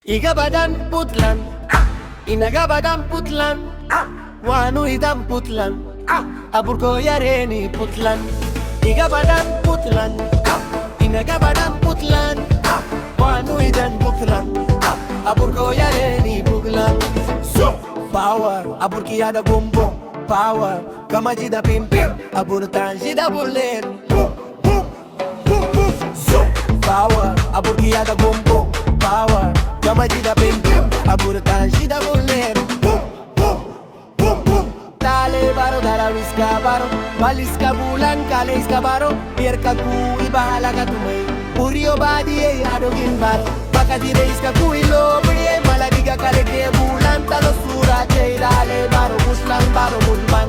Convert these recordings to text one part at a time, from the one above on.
Iga badan putlan, inaga badan putlan, wanu idam putlan, aburko yareni putlan. Iga badan putlan, inaga badan putlan, wanu idam putlan, aburko yareni putlan. So power, aburki ada gombo, power, kama jida pimpin, aburtan jida bulir. So power, aburki ada gombo, power. Kama jida pimpin, aburtan jida bulir. Dale baro, dala wiska baro, waliska bulan, kale iska baro, pierka ku ibahala katumay. Purio badi adogin baro, baka dire iska ku ilo brie, maladiga kale ke bulan, talo sura che dale baro, muslan baro mulman.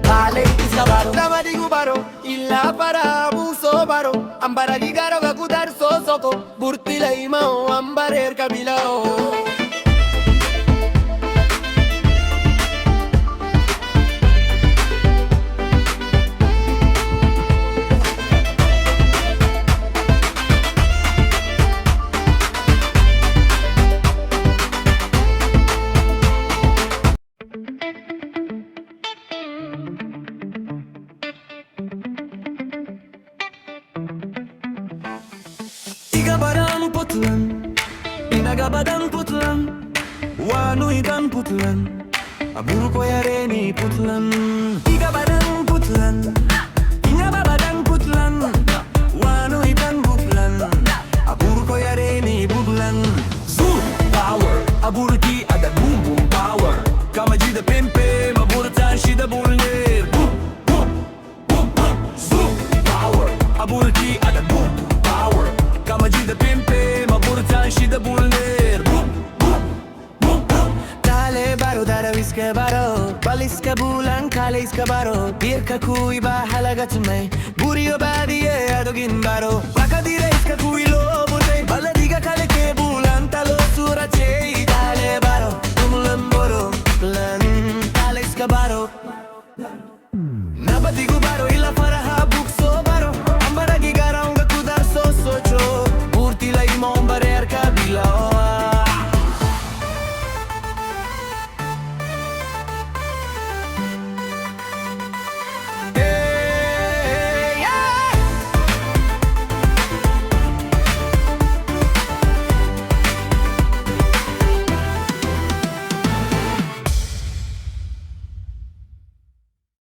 Dale iska baro, dama digu baro, illa para abuso baro, ambara digaro gakudar sosoko, burtila imao, ambarer kabilao. Iga badan putlan, inaga badan putlan, wanu idan putlan, aburu koyareni putlan. Iga badan putlan, inaga badan putlan, wanu idan putlan, aburu koyareni putlan. Zoom power, aburu ki ada boom boom power, kama jida pempe, maburu tan shida bulner. Boom boom boom boom. Zoom power, aburu ki ada boom power. Kama jida pimpe, maburtan shida bulner. Dale baro, dara wiska baro, baliska bulan, kale iska baro, birka kui ba halagat me, burio badiye adogin baro, baka dire iska kui